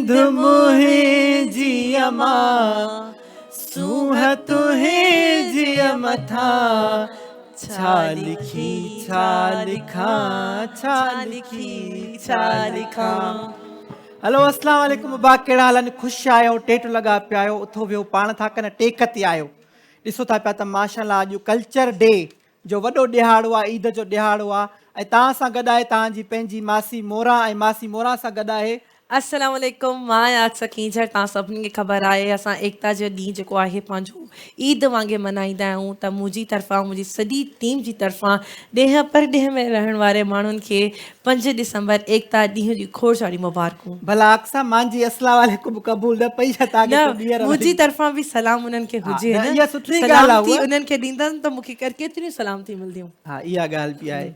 सिंध मुंहिंजी अमा सूंह तुंहिंजी मथां छा लिखी छा लिखां छा लिखी छा लिखां। हलो अस्सलाम वालेकुम बा, कहिड़ा हाल आहिनि? ख़ुशि आहियो? टेट लॻा पिया आहियो? उथो वियो पाण था कनि टेक ते आहियो? ॾिसो था पिया त माशाल्लाह अॼु कल्चर डे जो वॾो ॾिहाड़ो आहे, ईद जो ॾिहाड़ो आहे ऐं तव्हां सां गॾु आहे तव्हांजी पंहिंजी मासी मोरा ऐं मासी मोरा सां गॾु आहे अस्सलाम वालेकुम। मां याद सकींजर। तव्हां सभिनी खे ख़बर आहे असां एकता जो ॾींहुं जेको आहे पंहिंजो ईद वांगुरु मल्हाईंदा आहियूं। त मुंहिंजी तरफ़ां मुंहिंजी सॼी टीम जी तरफ़ां ॾेह परॾेह में रहण वारे माण्हुनि खे 5 दिसंबर एकता ॾींहं जी खोड़ सारी मुबारकूं। भला अक्सा मुंहिंजी अस्सलाम वालेकुम क़बूल न पई छा तव्हांखे न, को ॿीहर मुंहिंजी तरफ़ां बि सलाम उन्हनि खे हा, हुजे न, न, इहा सुठी ॻाल्हि आहे सलामती उहा। उन्हनि खे ॾींदमि त मूंखे केतिरियूं सलामती मिलंदियूं। हा, इहा ॻाल्हि बि आहे।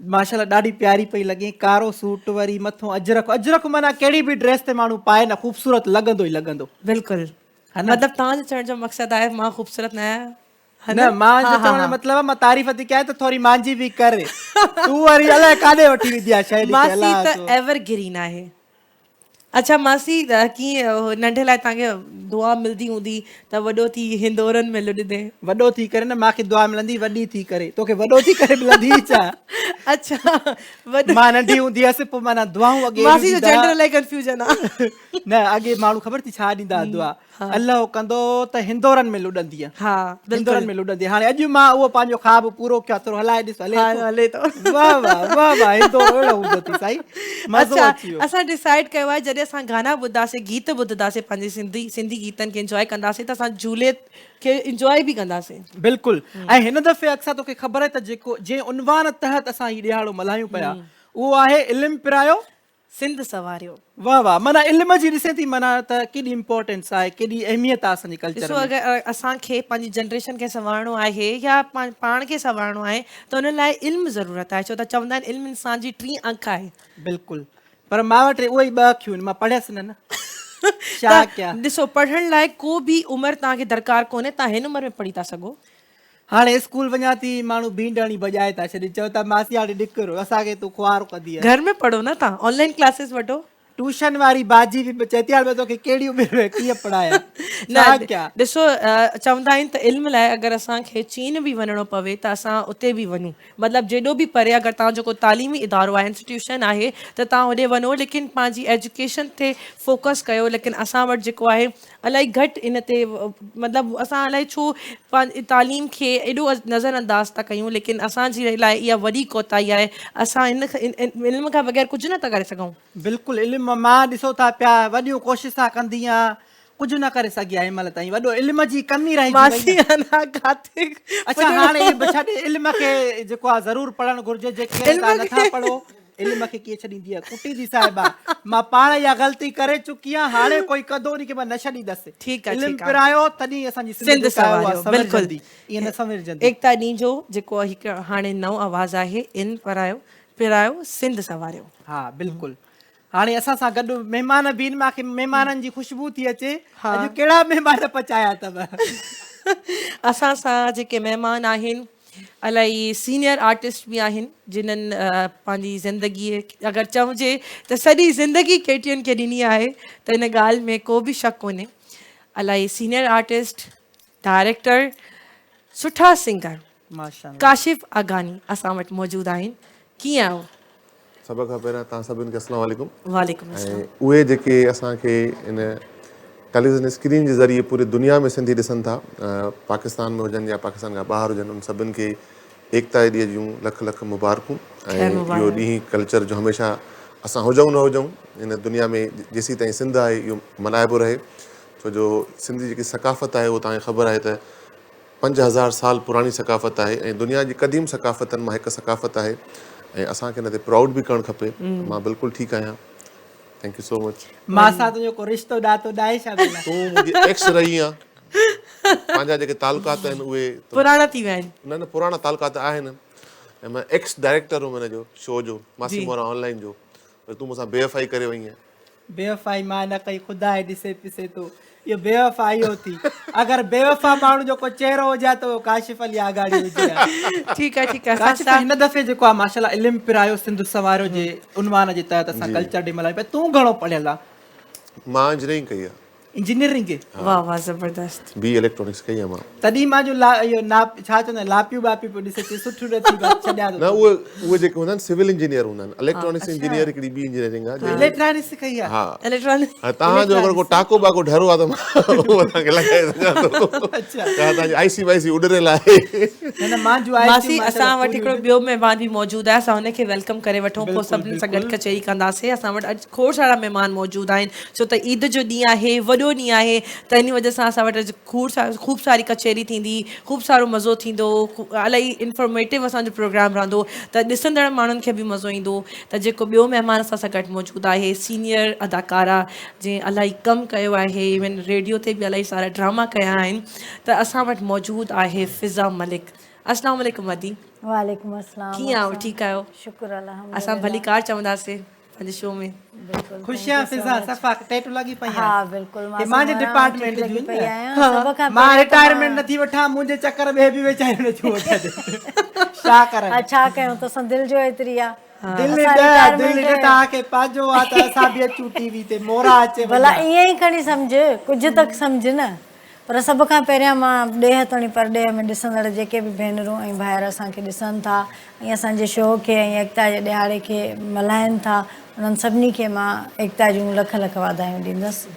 माशाल्लाह ॾाढी प्यारी पई लॻे, कारो सूट वरी मथां अजरक। अजरक माना कहिड़ी बि ड्रेस ते माण्हू पाए न ख़ूबसूरत लॻंदो ई लॻंदो। बिल्कुलु, हा न? मतिलबु तव्हांजो चवण जो मक़सदु आहे मां ख़ूबसूरत न आहियां? न, मुंहिंजो चवण जो मतिलबु आहे मां तारीफ़ थी कयां त थोरी मुंहिंजी बि करे। तूं वरी अलाए काॾे वठी वेंदी आहे शइ खे, मासी अलाह त छो। एवरग्रीन आहे। अच्छा मासी, कीअं नंढे लाइ तव्हांखे दुआ मिलंदी हूंदी त वॾो थी हिंदोरनि में लुॾंदे? वॾो थी करे न, मूंखे दुआ मिलंदी वॾी थी करे। तोखे वॾो थी करे मिलंदी छा? अच्छा, वॾो मां नंढी हूंदी हुअसि पोइ माना दुआऊं अॻे मासी जो ॾींदा जेंडर इलाही कंफ्यूजन आहे। न, अॻे माण्हू ख़बर थी छा ॾींदा दुआ? अल्लाह कंदो त हिंदोरनि में लुॾंदीअ, हा हिंदोरनि बिल्कुलु। में लुॾंदी। हाणे अॼु मां उहो पंहिंजो ख़्वाबु पूरो कयो, थोरो हलाए ॾिस हले हा थो। हले थो। वाह वाह वाह वाह, हिंदोर अहिड़ो हूंदो थी साईं, मज़ो अच्छा, अची वियो। असां डिसाइड कयो आहे जॾहिं असां गाना ॿुधंदासीं, गीत ॿुधंदासीं, पंहिंजे सिंधी गीतनि खे इंजॉय कंदासीं त असां झूले खे इंजॉय बि कंदासीं। बिल्कुलु। ऐं हिन दफ़े अक्सर तोखे ख़बर आहे त जेको जंहिं उनवान तहत असां हीउ ॾिहाड़ो मल्हायूं पिया उहो आहे इल्मु पिरायो सिंध सवारियो। वाह वाह, माना इल्म जी ॾिसे थी माना त केॾी इम्पोर्टेंस आहे, केॾी अहमियत आहे असांजे कल्चर ॾिसो, में। अगरि असांखे पंहिंजी जनरेशन खे संवारणो आहे या पाण खे संवारणो आहे त हुन लाइ इल्मु ज़रूरत आहे, छो त चवंदा आहिनि इल्मु इंसान जी 3 अंख आहे। बिल्कुलु, पर मां वटि उहे ई 2 अखियूं आहिनि, मां पढ़ियसि न। छा त कयां? ॾिसो, पढ़ण लाइ को बि उमिरि तव्हांखे दरकारु कोन्हे, तव्हां हिन उमिरि में पढ़ी था सघो। हाणे स्कूल वञा थी, माण्हू भींडणी बजाए था छॾनि, चओ था मासी हाणे निकिरो, असांखे तूं खुआरो कंदी आहे। घर में पढ़ो न, तव्हां ऑनलाइन क्लासेस वठो। ट्यूशन वारी बाजी बि चए थी हाणे तोखे कहिड़ी उमिरि में कीअं पढ़ायां, न, छा कयां? ॾिसो, चवंदा आहिनि त इल्म लाइ अगरि असांखे चीन बि वञिणो पवे त असां उते बि वञूं। मतिलबु जेॾो बि परे अगरि तव्हांजो को तालीमी इदारो आहे, इंस्टीट्यूशन आहे त तव्हां होॾे वञो, लेकिन पंहिंजी एजुकेशन ते फोकस कयो। लेकिन असां वटि जेको आहे इलाही घटि इन ते, मतिलबु असां अलाए छो पंहिंजी तालीम खे एॾो नज़रअंदाज़ था कयूं, लेकिन असांजे लाइ इहा वॾी कोताही आहे। असां इल्म खां बग़ैर कुझु नथा करे सघूं। बिल्कुलु, इल्मु मां ॾिसो था पिया वॾियूं कोशिशा कंदी आहियां, कुझु न करे सघी आहे हिन महिल ताईं। वॾो इल्म जी कमी रहिजी वई मासी न। अञा काथे अच्छा, हाणे छॾ, इल्म खे जेको आहे ज़रूरु पढ़णु घुरिजे, जेके तव्हां नथा पढ़ो इल्म खे कीअं छॾींदी आहे? कुटींदी साहिबा, मां पाण इहा ग़लती करे चुकी आहियां, हाणे कोई कदो नहीं की मां न छॾींदसि। ठीकु आहे, इल्मु ठीकु आहे। पिरायो तॾहिं असांजी सिंध सिंध जेका आहे उहा सवारियो, संवरजंदी, बिल्कुलु। ईअं न संवरजंदी। एकता ॾींहं जो जेको हिकु हाणे नओं आवाज़ु आहे, इल्मु पिरायो सिंध सवारियो। हा बिल्कुलु। हाणे असां सां गॾु महिमान बि आहिनि, मूंखे महिमाननि जी ख़ुशबू थी अचे। अॼु कहिड़ा महिमान पचाया अथव? असां सां जेके महिमान आहिनि इलाही सीनियर आर्टिस्ट बि आहिनि, जिन्हनि पंहिंजी ज़िंदगीअ अगरि चइजे त सॼी ज़िंदगी केटियुनि खे ॾिनी आहे, त इन ॻाल्हि में को बि शक कोन्हे। इलाही सीनियर आर्टिस्ट, डायरेक्टर, सुठा सिंगर माशाल्लाह। काशिफ़ अगानी असां वटि मौजूदु आहिनि। कीअं आहियो? सभ खां पहिरियों तव्हां सभिनि खे अस्सलाम वालेकुम। वालेकुम अस्सलाम। ऐं उहे जेके असांखे इन टेलीविज़न स्क्रीन जे ज़रिए पूरी दुनिया में सिंधी ॾिसनि था, पाकिस्तान में हुजनि या पाकिस्तान खां ॿाहिरि हुजनि, उन सभिनि खे एकता जे ॾींहं जूं लख लख मुबारकूं। ऐं इहो ॾींहुं कल्चर जो हमेशह असां हुजूं न हुजूं इन दुनिया में, जेसीं ताईं सिंध आहे इहो मल्हाइबो रहे। छो जो सिंधी जेकी सकाफ़त आहे उहो तव्हांखे ख़बर आहे त 5000 साल पुराणी सकाफ़त आहे ऐं दुनिया जी क़दीम सकाफ़तनि मां हिकु सकाफ़त आहे ऐं असांखे हिन ते प्राउड बि करणु खपे। मां बिल्कुलु ठीकु आहियां, थैंक यू सो मच। मां सां तुंहिंजो को रिश्तो ॾातो ॾाहे छा? तूं मुंहिंजी एक्स रही आहे, पंहिंजा जेके तालुकात आहिनि उहे पुराणा थी विया आहिनि। न पुराणा तालुकात आहिनि। ऐं मां एक्स डायरेक्टर हुउमि हिन जो शो जो, मासी मोरा ऑनलाइन जो, पर तूं मूंसां बेवफ़ाई करे वई आहे। बेवफ़ाई मां न कई, ख़ुदा ॾिसे पिसे थो, इहो बेवफ़ाई हो थी। अगरि बेवफ़ा माण्हू जो को चहिरो हुजे त उहो काशिफ़ अली आगाड़ी हुजे। ठीकु आहे, ठीकु आहे। काशिफ़, हिन दफ़े जेको आहे माशाल्लाह इल्मु पिरायो सिंध सवारियो जे उनवान जे तहत असां जी। कल्चर डे मल्हायूं पिया। तूं घणो पढ़ियल आहे? मां इंजीनियरिंग कई आहे, इंजीनियरिंग के वाह वाह ज़बरदस्त। बी इलेक्ट्रॉनिक्स कई आहे मां। तॾहिं मां जो इहो नाप छा चवंदा आहिनि लापियूं बापियूं पियो ॾिसे चए सुठियूं नथी बस छॾिया न उहे जेके हूंदा आहिनि सिविल इंजीनियर हूंदा आहिनि, इलेक्ट्रॉनिक्स इंजीनियर हिकिड़ी ॿी इंजीनियरिंग आहे। इलेक्ट्रॉनिक्स कई आहे। हा, इलेक्ट्रॉनिक तव्हांजो अगरि को टाको बाको ढरो आहे त मां उहो तव्हांखे लॻाए सघां थो। अच्छा तव्हांजी आईसी वाईसी उॾरियल आहे। न मां जो आहे मासी असां वटि हिकिड़ो ॿियो महिमान बि मौजूदु आहे, असां हुनखे वेलकम करे वठूं, पोइ सभिनी सां गॾु कचेरी कंदासीं। असां वटि अॼु खोड़ सारा महिमान मौजूदु आहिनि, छो त ईद जो ॾींहुं आहे, वॾो ॾींहुं आहे, त इन वजह सां असां वटि अॼु ख़ूब सारी कचेरी थींदी, ख़ूब सारो मज़ो थींदो, इलाही इंफॉर्मेटिव असांजो प्रोग्राम रहंदो, त ॾिसंदड़ माण्हुनि खे बि मज़ो ईंदो। त जेको ॿियो महिमान असां सां गॾु मौजूदु आहे, सीनियर अदाकारा जंहिं इलाही कमु कयो आहे, इवन रेडियो ते बि इलाही सारा ड्रामा कया आहिनि, त असां वटि मौजूदु आहे फ़िज़ा मलिक। अस्सलाम वालेकुम मदी। वालेकुम अस्सलाम। कीअं आहियो, ठीकु आहियो? शुक्र अल्हम्दुलिल्लाह। असां भलीकार चवंदासीं पंहिंजे शो में। बिल्कुल खुशियां फिज़ा सफ़ा टेटू लॻी पई हा बिल्कुल हे मुंहिंजे डिपार्टमेंट लगी जूं पई आहिनि। आहियां सब खां मां पहिरियों त रिटायरमेंट नथी वठां, मुंहिंजे चक्कर में बि वेचारियूं नथियूं वठनि। छा करनि? छा कयूं त दिल जो एतिरी आहे। दिल्ली तव्हांखे पंहिंजो आहे त असां बि अचूं टीवी ते मोरा अचे भला ईअं ई खणी सम्झ, कुझु त सम्झ न, पर सभ खां पहिरियां मां ॾेह ताईं परॾेह में ॾिसंदड़ जेके बि भेनरूं ऐं भाइर असांखे ॾिसनि था ऐं असांजे शो खे ऐं एकता जे ॾिहाड़े खे मल्हाइनि था, उन्हनि सभिनी खे मां एकता जूं लख लख वाधायूं ॾींदसि।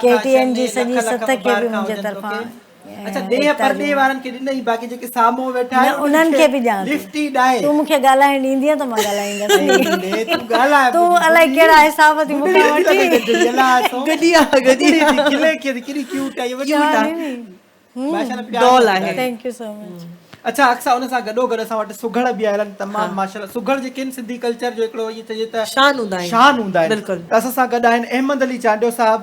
KTN जी सॼी सत खे बि मुंहिंजे तरफ़ां। अच्छा ॾेह परॾे वारनि खे ॾिनई, बाक़ी जेके साम्हूं वेठा आहिनि उन्हनि खे बि ॼाण लिफ्ट ई ॾाहे। तूं मूंखे ॻाल्हाइण ॾींदीअ त मां ॻाल्हाईंदसि। तूं ॻाल्हाए तूं अलाए कहिड़ा हिसाब थी मूंखां वठी। केॾी क्यूट आहे, वॾी माशाल्लाह डॉल आहे। Thank you so much. अच्छा अक्सा उन सां गॾो गॾु असां वटि सुघड़ बि आयल आहिनि तमामु माशाल्लाह। सुघड़ जेके आहिनि सिंधी कल्चर जो हिकिड़ो इहो चइजे त शान हूंदा आहिनि। शान हूंदा आहिनि। बिल्कुलु। त असां सां गॾु आहिनि अहमद अली चांडियो साहब।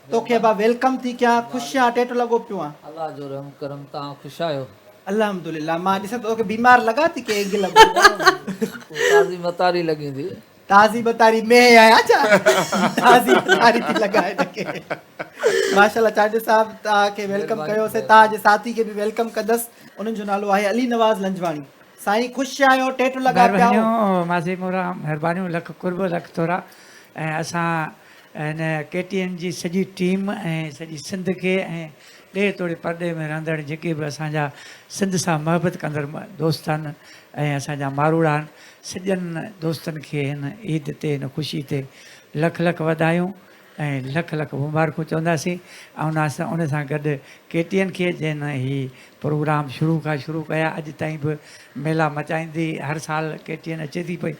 तोखे बा वेलकम थी कयां, ख़ुशि आहियां, टेटो लॻो पियो आहे। अल्लाह जो रहम करम, तव्हां ख़ुशि आहियो? अल्हम्दुलिल्लाह। मां ॾिसां तोखे बीमार लॻा थी की एग लॻो? ताज़ी मतारी लॻी थी। ताज़ी बतारी में आया छा? ताज़ी बतारी थी लॻाए हिनखे। माशाल्लाह चांडियो साहब तव्हांखे वेलकम कयोसीं, तव्हांजे साथी खे बि वेलकम कंदसि। उन्हनि जो नालो आहे अली नवाज़ लंजवाणी। साईं ख़ुशि आहियो, टेटो लॻा पिया? माज़ी मोरा महिरबानियूं, लख कुर्ब लख थोरा। ऐं असां हिन KTN जी सॼी टीम ऐं सॼी सिंध खे ऐं ॾे तोड़े परॾे में रहंदड़ जेके बि असांजा सिंध सां मोहबत कंदड़ दोस्त आहिनि ऐं असांजा मारूड़ा आहिनि, सॼनि दोस्तनि खे हिन ईद ते, हिन ख़ुशी ते लख लख वधायूं ऐं लख लख मुबारकूं चवंदासीं। ऐं असां उन सां गॾु KTN खे जिन हीउ प्रोग्राम शुरू कया, अॼु ताईं बि मेला मचाईंदी हर साल KTN अचे थी पई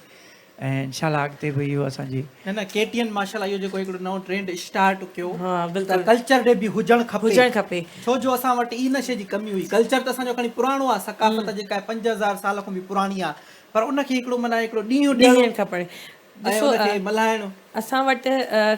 ऐं इंशाल्लाह अॻिते बि इहो असांजी न KTN माशाल्लाह इहो जेको हिकिड़ो नओं ट्रेंड स्टार्ट कयो। हा बिल्कुलु। कल्चर डे बि हुजणु खपे। छो जो असां वटि ई न शइ जी कमी हुई। कल्चर त असांजो खणी पुराणो आहे, सकाफ़त जेका आहे 5000 साल खां बि पुराणी आहे, पर उनखे हिकिड़ो माना हिकिड़ो ॾींहुं ॾियणु खपे। ॾिसो मल्हाइणो। असां वटि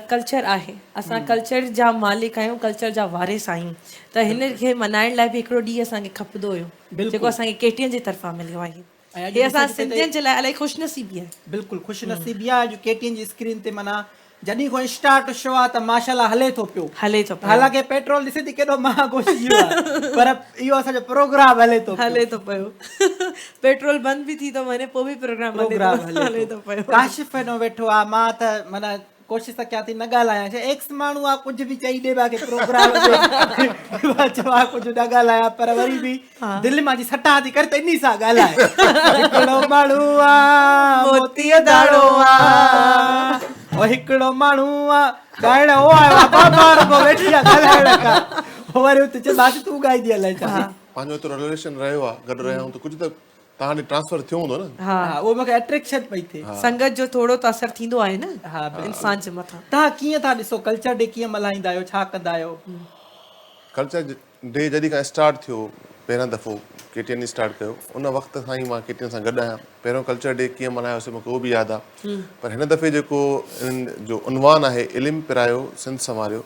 कल्चर आहे, असां कल्चर जा मालिक आहियूं, कल्चर जा वारिस आहियूं, त हिन खे मल्हाइण लाइ बि हिकिड़ो ॾींहुं असांखे खपंदो हुयो, जेको असांखे KTN जी तरफ़ां मिलियो आहे। हे असां सिंधियुनि जे लाइ इलाही ख़ुशनसीबी आहे। बिल्कुलु ख़ुशनसीबी आहे। अॼु KTN जी स्क्रीन ते माना जॾहिं खां स्टार्ट शो आहे त माशाल्लाह हले थो पियो। हालांकि पेट्रोल ॾिसे थी केॾो महांगो थी वियो आहे, पर इहो असांजो प्रोग्राम हले थो पियो। पेट्रोल बंदि बि थी थो वञे, पोइ बि प्रोग्राम हले थो पियो। काशिफ़ हेॾो वेठो आहे, मां त माना कोशिशि त कयां थी न ॻाल्हायां, छा एक्स माण्हू आहे, कुझु बि चई ॾे बाक़ी प्रोग्राम चवां कुझु न ॻाल्हायां, पर वरी बि दिलि मां जी सटा थी करे त इन सां ॻाल्हाए। हिकिड़ो माण्हू आहे मोतीअ दाड़ो आहे, हिकिड़ो माण्हू आहे ॻाइण ओ आयो वेठी आहे ॻाल्हाइण खां, वरी हुते चवंदासीं तूं ॻाईंदी अलाए छा। पंहिंजो एतिरो रिलेशन रहियो आहे, गॾु रहिया आहियूं त कुझु त तव्हां ॾे ट्रांसफर थियो हूंदो न। हा उहो मूंखे अट्रैक्शन पई थिए। संगत जो थोरो त असरु थींदो आहे न इंसान जे मथां। तव्हां कीअं था ॾिसो कल्चर डे कीअं मल्हाईंदा आहियो, छा कंदा आहियो? कल्चर डे जॾहिं खां स्टार्ट थियो, पहिरियों दफ़ो KTN स्टार्ट कयो, उन वक़्त खां ई मां KTN सां गॾु आहियां। पहिरियों कल्चर डे कीअं मल्हायोसीं मूंखे उहो बि यादि आहे, पर हिन दफ़े जेको इन जो उनवान आहे इल्मु पिरायो सिंध संवारियो,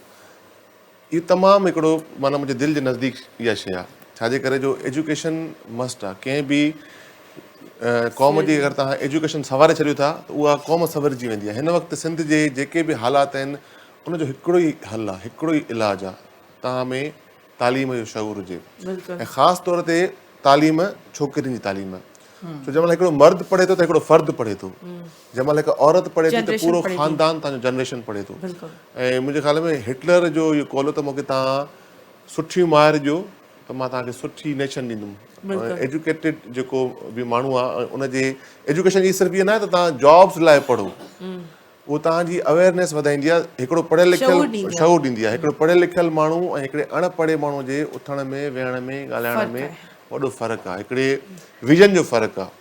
इहो तमामु हिकिड़ो माना मुंहिंजे दिलि जे नज़दीक इहा शइ आहे। छाजे करे जो एजुकेशन मस्ट आहे। कंहिं बि क़ौम जी अगरि तव्हां एजुकेशन सवारे छॾियो था त उहा क़ौम सवरजी वेंदी आहे। हिन वक़्तु सिंध जे जेके बि हालात आहिनि उनजो हिकिड़ो ई हल आहे, हिकिड़ो ई इलाजु आहे, तव्हां में तालीम जो शऊर हुजे ऐं ख़ासि तौर ते तालीम छोकिरियुनि जी तालीम। छो जंहिं महिल हिकिड़ो मर्द पढ़े थो त हिकिड़ो फ़र्द पढ़े थो, जंहिं महिल हिकु औरत पढ़े थी त पूरो ख़ानदान तव्हांजो जनरेशन पढ़े थो। ऐं मुंहिंजे ख़्याल में हिटलर जो इहो कॉलो त मूंखे तव्हां सुठी मार ॾियो त मां तव्हांखे सुठी नेशन ॾींदुमि। एजुकेटेड जेको बि माण्हू आहे उनजे एजुकेशन जी सिर्फ़ु इहो न आहे त तव्हां जॉब्स लाइ पढ़ो, उहो तव्हांजी अवेयरनेस वधाईंदी आहे, हिकिड़ो पढ़ियल लिखियल शऊर ॾींदी आहे। हिकिड़ो पढ़ियल लिखियल माण्हू ऐं हिकिड़े अणपढ़े माण्हू जे उथण में वेहण में ॻाल्हाइण में वॾो फ़र्क़ु आहे, हिकिड़े विजन जो फ़र्क़ु आहे।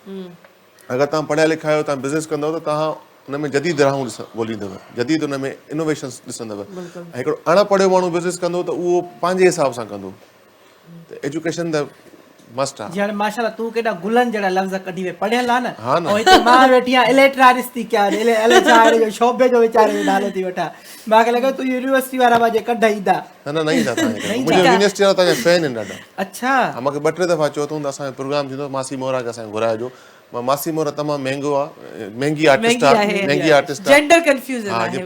अगरि तव्हां पढ़िया लिखिया आहियो, तव्हां बिज़नेस कंदव त तव्हां हुन में जदीद राहूं ॻोल्हींदव, जदीद हुन में इनोवेशन्स ॾिसंदव। ऐं हिकिड़ो अणपढ़ियो माण्हू बिज़नेस कंदो त उहो पंहिंजे हिसाब सां कंदो। त एजुकेशन त मस्ट आहे। हाणे माशाल्लाह तूं केॾा गुलनि जहिड़ा लफ़्ज़ कढी वे, पढ़ियल आहे न। ऐं हिते मां वेठी आहियां इलेक्ट्रॉनिक्स थी कयां, अले छा जो शोभे जो वीचारे जो नालो थी वठां। मूंखे लॻे तूं यूनिवर्सिटी वारा मां जे कढ ईंदा। न ईंदा मुंहिंजो यूनिवर्सिटी वारा तव्हांजा फैन आहिनि ॾाढा। अच्छा, मूंखे 2-3 दफ़ा चयो अथऊं त असांजो प्रोग्राम थींदो मासी मोहरा खे असांखे घुराइजो। मां मासी मोहरा तमामु महांगो आहे, महांगी आर्टिस्ट आहे, महांगी आर्टिस्ट आहे। जेंडर कंफ्यूजन हाँ, जी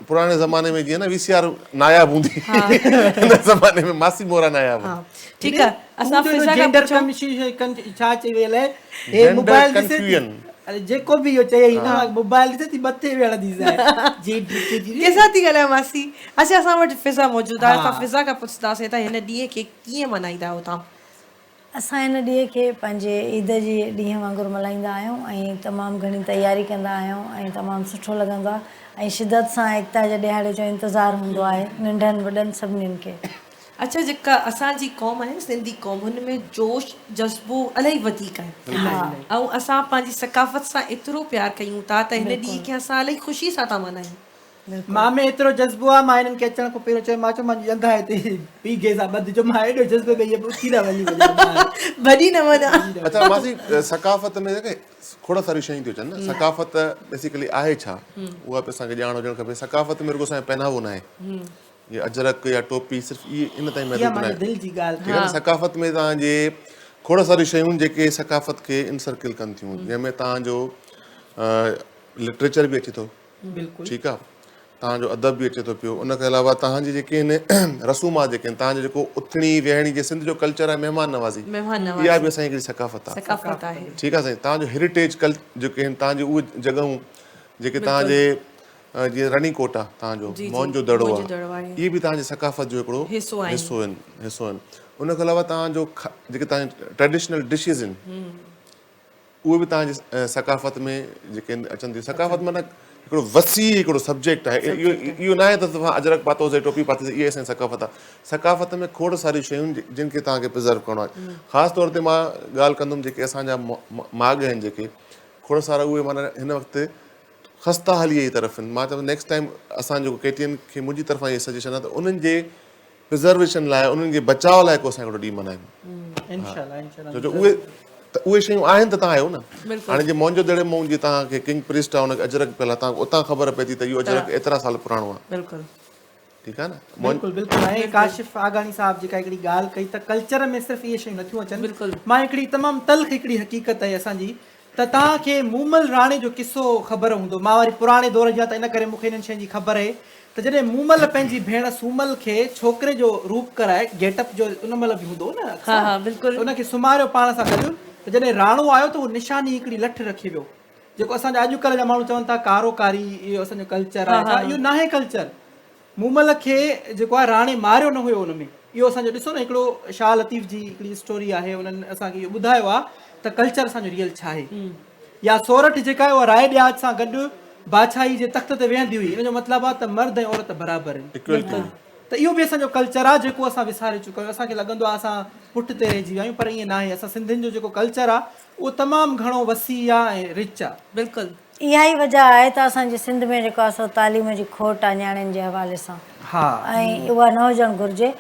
पुराने ज़माने में जीअं न वीसीआर नायाब हूंदी, हिन ज़माने में मासी मोहरा नायाब। ठीकु आहे, असां फिज़ा खां जेंडर पुछूं छा चई वियल आहे, हे मोबाइल ॾिसे थी, अरे जेको बि इहो चई न मोबाइल ॾिसे थी मथे वेहंदी जी कंहिंसां थी ॻाल्हायां मासी? अच्छा, असां वटि फिज़ा मौजूदु आहे, असां फिज़ा खां पुछंदासीं त हिन ॾींहं खे कीअं मल्हाईंदा आहियो तव्हां? असां हिन ॾींहं खे पंहिंजे ईद जी ॾींहं वांगुरु मल्हाईंदा आहियूं ऐं तमामु घणी तयारी कंदा आहियूं ऐं तमामु सुठो लॻंदो आहे ऐं शिदत सां एकता जे ॾिहाड़े जो इंतज़ारु हूंदो आहे नंढनि वॾनि सभिनीनि खे। अच्छा, जेका असांजी क़ौम आहे सिंधी क़ौम, हुन में जोश जज़्बो इलाही वधीक आहे ऐं असां पंहिंजी सकाफ़त सां एतिरो प्यारु कयूं था त हिन ॾींहं खे असां इलाही ख़ुशी सां था मल्हायूं। मां में एतिरो जज़्बो आहे, मां हिननि खे अचण खां पहिरियों चयो, मां चयो मुंहिंजी जंघ आहे हिते पी गे सां ॿधिजो, मां एॾो जज़्बे में इहे उथी न वञी भॼी न वञा। अच्छा मासी, सकाफ़त में खोड़ सारियूं शयूं थियूं अचनि न। सकाफ़त बेसिकली आहे छा, उहा बि असांखे ॼाण हुजणु खपे। सकाफ़त में रुॻो असांजो पहनावो न आहे, ये अजरक या टोपी सिर्फ़ु इहे इन ताईं महदूद न आहे। दिलि जी ॻाल्हि ठीकु आहे न। सकाफ़त में तव्हांजे खोड़ सारियूं शयूं जेके सकाफ़त खे इनसर्किल कनि थियूं, जंहिंमें तव्हांजो लिटरेचर बि अचे थो, ठीकु आहे, तव्हांजो अदब बि अचे थो पियो। उनखे अलावा तव्हांजी जेके आहिनि रसूमात जेके आहिनि, तव्हांजो जेको उथणी वेहणी, जे सिंध जो कल्चर आहे महिमान नवाज़ी, इहा बि असांजी हिकिड़ी सकाफ़त आहे। ठीकु आहे साईं। तव्हांजो हेरिटेज जेके आहिनि, तव्हांजी उहे जॻहूं जेके तव्हांजे जीअं रनीकोट आहे, तव्हांजो मोहनजो दड़ो आहे, इहे बि तव्हांजे सकाफ़त जो हिकिड़ो हिसो आहिनि। उनखां अलावा तव्हांजो जेके तव्हांजी ट्रेडिशनल डिशिज़ आहिनि, उहे बि तव्हांजी सकाफ़त में जेके अचनि थियूं। सकाफ़त माना हिकिड़ो वसी हिकिड़ो सब्जेक्ट आहे। इहो न आहे त तव्हां अजरक पातोसीं, टोपी पातीसीं, इहा असांजी सकाफ़त आहे। सकाफ़त में खोड़ सारियूं शयूं जिन खे तव्हांखे प्रिज़र्व करिणो आहे। ख़ासि तौर ते मां ॻाल्हि कंदुमि जेके असांजा माॻ आहिनि, जेके खोड़ सारा उहे माना हिन वक़्तु ख़स्ता हलीअ जी तरफ़ आहिनि। मां चवां नेक्स्ट टाइम असांजो केटीएन खे मुंहिंजी तरफ़ां इहे सजेशन आहे त उन्हनि जे प्रिज़र्वेशन लाइ, उन्हनि जे बचाव लाइ को असां हिकिड़ो ॾींहुं मल्हायूं। छो जो उहे शयूं आहिनि त तव्हां आहियो न। हाणे जीअं मोहनजो दड़े मां जीअं तव्हांखे किंग प्रिस्ट आहे, हुनखे अजरक पियल आहे, तव्हांखे उतां ख़बर पए थी त इहो अजरक एतिरा साल पुराणो आहे। ठीकु आहे न। बिल्कुलु बिल्कुलु। ऐं काशिफ़ आगानी साहिब जेका हिकिड़ी ॻाल्हि कई त कल्चर में सिर्फ़ु इहे शयूं नथियूं अचनि। मां हिकिड़ी तमामु तल्ख़ हिकिड़ी हक़ीक़त आहे असांजी, त तव्हांखे मूमल राणे जो किसो ख़बर हूंदो। मां वरी पुराणे दौर जी आहे त इन करे मूंखे हिननि शयुनि जी ख़बर आहे त जॾहिं मूमल पंहिंजी भेण सूमल खे छोकिरे जो रूप कराए, गेटअप जो उन महिल बि हूंदो न, उनखे सुम्हारियो पाण सां गॾु, त जॾहिं राणो आयो त उहो निशानी हिकिड़ी लठ रखी वियो, जेको असांजा अॼुकल्ह जा माण्हू चवनि था कारो कारी, इहो असांजो कल्चर आहे। इहो न आहे कल्चर। मूमल खे जेको आहे राणे मारियो न हुयो हुन में। इहो असांजो ॾिसो न, हिकिड़ो शाह लतीफ़ जी हिकिड़ी स्टोरी आहे, उन्हनि असांखे इहो ॿुधायो आहे त कल्चर असांजो रियल छा आहे। या सोरठ जेका आहे उहा राय ॾियाज सां गॾु बादशाही जे तख़्त ते वेहंदी हुई। इन जो मतिलबु आहे त मर्द ऐं औरत बराबरि आहिनि। त इहो बि असांजो कल्चर आहे जेको असां विसारे चुका आहियूं। असांखे लॻंदो आहे असां पुठिते रहिजी विया आहियूं, पर ईअं न आहे। असां सिंधियुनि जो जेको कल्चर आहे उहो तमामु घणो वसी आहे ऐं रिच आहे। बिल्कुलु इहा ई वजह आहे त असांजे सिंध में जेको आहे सो तालीम जी खोट आहे नियाणियुनि जे हवाले सां। ऐं उहा न हुजणु घुरिजे,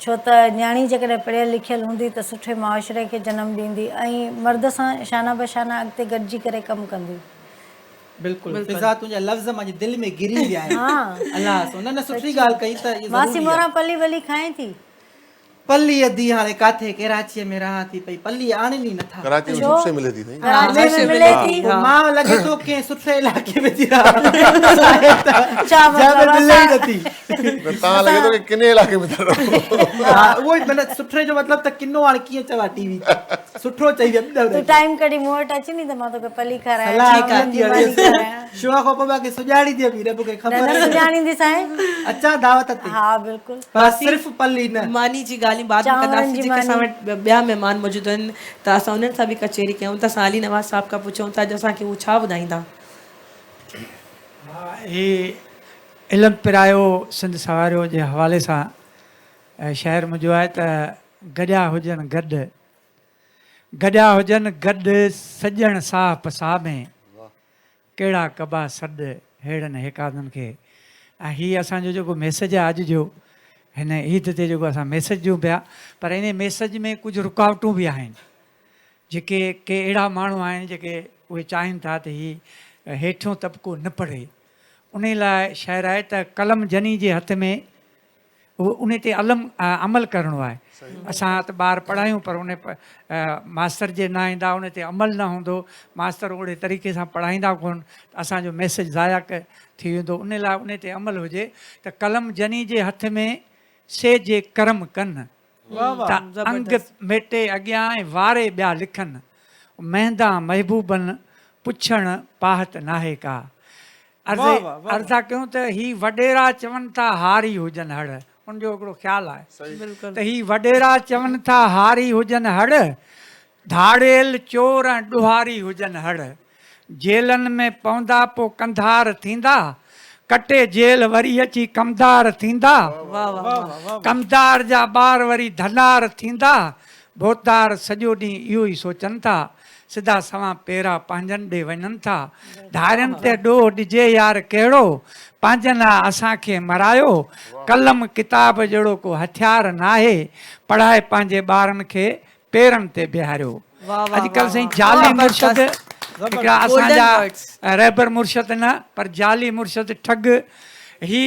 छो त नियाणी जेकॾहिं पढ़ियल लिखियल हूंदी त सुठे मुआशिरे खे जनमु ॾींदी ऐं मर्द सां शाना बशाना अॻिते गॾिजी करे कमु कंदी। बिल्कुलु फिज़ा, तुंहिंजा लफ़्ज़ मुंहिंजे दिलि में गिरी विया आहिनि। अलाह, उन्हनि सुठी ॻाल्हि कई त मासी मोहरा पली वली खाए थी। पल्ली अधी हाणे काथे कराची में रहां थी पई पल्ली आणे नी नथा कराची में सुख से मिले थी नहीं कराची में मिले थी पोइ मां लॻे थो कंहिं सुठे इलाइक़े में थी रहां छा जंहिंमें मतिलबु मिले ई असां- नथी त तव्हां लॻे थो की किने इलाइक़े में था रहो हा उहो ई मतिलबु सुठे जो मतिलबु त किनो हाणे कीअं चवां टीवी सुठो चई तूं टाइम कढी मूं वटि अची नी त मां तोखे पली खारायां सलाह चांवरनि जी मानी खारायां शुआ खां पोइ बाक़ी सुञाणी थी बि रब खे न ख़बर न सुञाणींदी साईं अचां दावत ते हा बिल्कुलु बस सिर्फ़ पल्ली न मानी जी ॻाल्हियूं बाद में चांवरनि कंदासीं जी जेके असां मानी। वटि ॿिया महिमान मौजूदु आहिनि त असां उन्हनि सां बि कचेरी कयूं त असां अली नवाज़ साहब खां पुछूं था अॼु असांखे उहो छा ॿुधाईंदा हा ही इल्मु पिरायो सिंध सवारियो जे हवाले सां शहर मुंहिंजो आहे त गॾिया हुजनि गॾु गॾिया हुजनि गॾु सॼण साह पसाह में कहिड़ा कबा सॾु हेड़नि हेकादनि खे ऐं हीअ असांजो जेको मैसेज आहे अॼु जो हिन ईद ते जेको असां मैसेज ॾियूं पिया पर इन मैसेज में कुझु रुकावटूं बि आहिनि जेके के अहिड़ा माण्हू आहिनि जेके उहे चाहिनि था त हीअ हेठियों तबिको न पढ़े उन लाइ शहर आहे त कलम जनी जे हथ में उहो उन ते अमल करिणो आहे असां त ॿार पढ़ायूं पर उन मास्तर जे न ईंदा उन ते अमल न हूंदो मास्तर ओड़े तरीक़े सां पढ़ाईंदा कोन असांजो मैसेज ज़ाया थी वेंदो उन लाइ उन ते अमल हुजे त कलम जनी जे हथ में से जे कर्म कनि त अंग मेटे अॻियां ऐं वारे ॿिया लिखनि महंदा महबूबनि पुछणु पाहत नाहे का अर्ज़ा कयूं त ही वॾेरा चवनि था हारी हुजनि हड़ उनजो हिकिड़ो ख़्यालु आहे त ही वॾेरा चवनि था हारी हुजनि हड़ धाड़ेल चोर ऐं ॾुहारी हुजनि हड़ जेलनि में पवंदा पोइ कंधार थींदा कटे जेल वरी अची कमदार थींदा कमदार जा ॿार वरी धनार थींदा भोतार सॼो ॾींहुं इहो ई सोचनि था सिधा सवां पेरा पंहिंजनि ॾे वञनि था धारियुनि ते ॾोह ॾिजे यार कहिड़ो पंहिंजनि असांखे मरायो कलम किताब जहिड़ो को हथियार नाहे पढ़ाए पंहिंजे ॿारनि खे पेरनि ते बीहारियो अॼुकल्ह साईं जाली मुर्शद हिकिड़ा असांजा रहबर मुर्शद न पर जाली मुर्शद ठग ही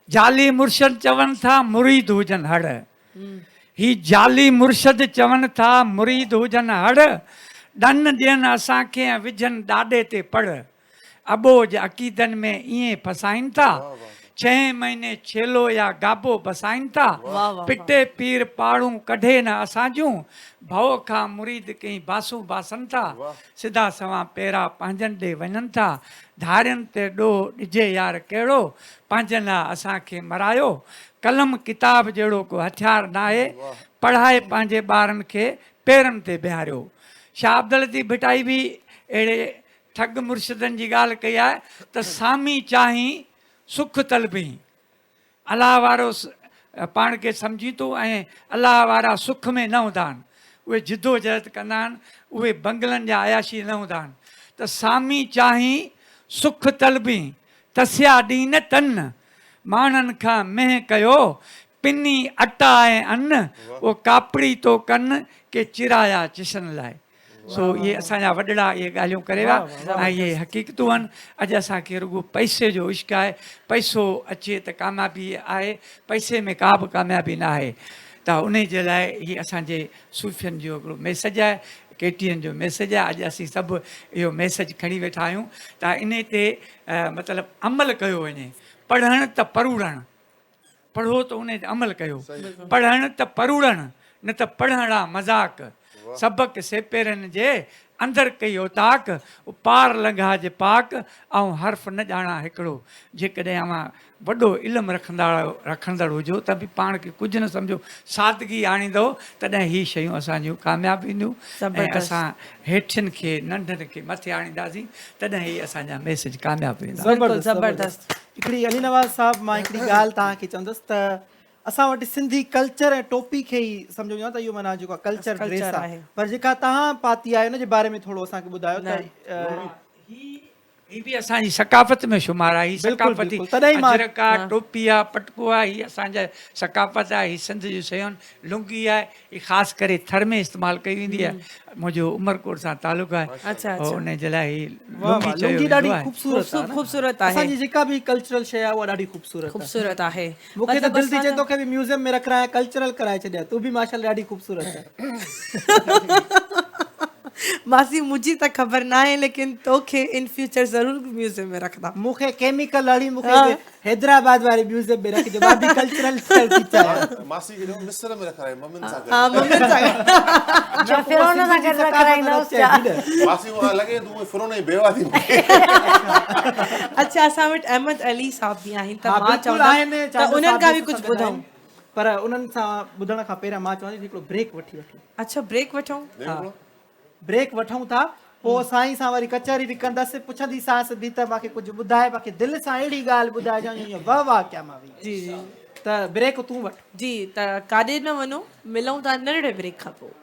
जाली मुर्शद चवनि था मुरीद हुजनि हड़ ही जाली मुर्शद चवनि था मुरीद हुजनि हड़ ॾन ॾियनि असांखे ऐं विझनि ॾाॾे ते पढ़ अबोज अक़ीदनि में ईअं फसाइनि था 6 महीने छेलो या गाबो बसाइनि था पिटे पीर पाड़ूं कढे न असां जूं भव खां मुरीद कई बासूं बासनि था सिधा सवां पेरा पंहिंजनि ॾे वञनि था धारियुनि ते ॾोह ॾिजे यार कहिड़ो पंहिंजनि असांखे मरायो कलम किताब जहिड़ो को हथियार नाहे पढ़ाए पंहिंजे ॿारनि खे पेरनि ते बीहारियो शाह अब्दुल लतीफ़ भिटाई बि अहिड़े ठग मुर्शिदनि जी ॻाल्हि कई आहे त सामी चाही सुख तलबी अलाह वारो पाण खे सम्झी थो ऐं अलाह वारा सुख में न हूंदा आहिनि उहे जिदोजहद कंदा आहिनि उहे बंगलनि जा अयाशी न हूंदा आहिनि त सामी चाही सुख तलबी तसिया ॾींहं न तन माण्हुनि खां मेह कयो पिनी अटा ऐं अन्न उहो कापड़ी थो कनि के चिराया चिशनि लाइ सो इहे असांजा वॾड़ा इहे ॻाल्हियूं करे विया ऐं इहे हक़ीक़तूं आहिनि अॼु असांखे रुॻो पैसे जो इश्क़ आहे पैसो अचे त कामयाबी आहे पैसे में का बि कामयाबी न आहे त उन जे लाइ हीअ असांजे सूफ़ियनि जो हिकिड़ो मैसेज आहे केटीएन जो मैसेज आहे अॼु असीं सभु इहो मैसेज खणी वेठा आहियूं त इन ते मतिलबु अमल कयो वञे पढ़णु त परूड़णु पढ़ो त उन ते अमल कयो पढ़णु त परूड़णु न त पढ़णु मज़ाक सबक सेपेरनि जे अंदरि कई ताक पार लंघा जे पाक ऐं हर्फ़ न ॼाणा हिकिड़ो जेकॾहिं अवां वॾो इल्मु रखंदड़ हुजो त बि पाण खे कुझु न सम्झो सादगी आणींदो तॾहिं हीअ शयूं असांजूं कामयाबु ईंदियूं ऐं असां हेठियुनि खे नंढनि खे मथे आणींदासीं तॾहिं हीअ असांजा मैसेज कामयाबु वेंदा ज़बरदस्त हिकिड़ी अली नवाज़ साहब मां हिकिड़ी ॻाल्हि तव्हांखे चवंदुसि त असां वटि सिंधी कल्चर ऐं टोपी खे ई सम्झो त इहो माना जेको कल्चर ड्रेस आहे पर जेका तव्हां पाती आहे हुन जे बारे में थोरो असांखे ॿुधायो त ही बि असांजी सकाफ़त में शुमार आहे। ही बिल्कुलु, सकाफ़ती बिल्कुलु। तॾहिं ई मां- अजरक आहे, टोपी आहे, पटको आहे, ही असांजा सकाफ़त आहे। ही सिंध जूं शयूं आहिनि। लुंगी आहे, ही ख़ासि करे थर में इस्तेमालु कई वेंदी आहे। मुंहिंजो उमरकोट सां तालुक़ु आहे, अच्छा, पोइ उन जे लाइ ही वाह, लुंगी वाह, चयो लुंगी वेंदो ॾाढी आहे। ख़ूबसूरत आहे न? ख़ूबसूरत आहे असांजी जेका बि कल्चरल शइ आहे उहा ॾाढी ख़ूबसूरत आहे। ख़ूबसूरत आहे मूंखे त मतिलबु दिलि थी चए असांजा- तोखे बि म्यूज़ियम में रखाए कल्चरल कराए छॾिया। तूं बि माशाल्लाह ॾाढी ख़ूबसूरत आहे। मासी मुझी त ख़बर ना है लेकिन तोखे इन फ्यूचर ज़रूर म्यूजियम में रखदा। मूंखे केमिकल वाली मूंखे हैदराबाद वारे म्यूज़ियम में रखिजो। मां बि कल्चरल थी चाहियां। मासी खे ॾियो मिस्र में रखाए मम्मियुनि सां गॾु। हाँ मम्मी सां अच्छा फिरौन सां गॾु कराईंदोसि छा? मासी मूंखे लॻे तूं फिरोन जी बेवा थी मूंखे। अच्छा असां वटि अहमद अली साहब बि आहिनि त हाँ, मां बिल्कुलु चवंदा आहिनि, त चांदो उन्हनि साहब खां बि बि कुझु असां गॾु ॿुधूं। आहिनि। पर उन्हनि सां ॿुधण खां पहिरियां मां चवां थी हिकिड़ो ब्रेक वठी वठूं। अच्छा ब्रेक वठूं। ब्रेक वठूं था, पोइ साईं सां वरी कचहरी बि कंदसि। पुछंदीसांसि बि त मूंखे कुझु ॿुधाए, मूंखे दिलि सां अहिड़ी ॻाल्हि ॿुधाए ईअं वाह वाह कया मां बि। जी जी त ब्रेक तूं वठ। जी त काॾे न वञो, मिलूं था नंढड़े ब्रेक खां पोइ।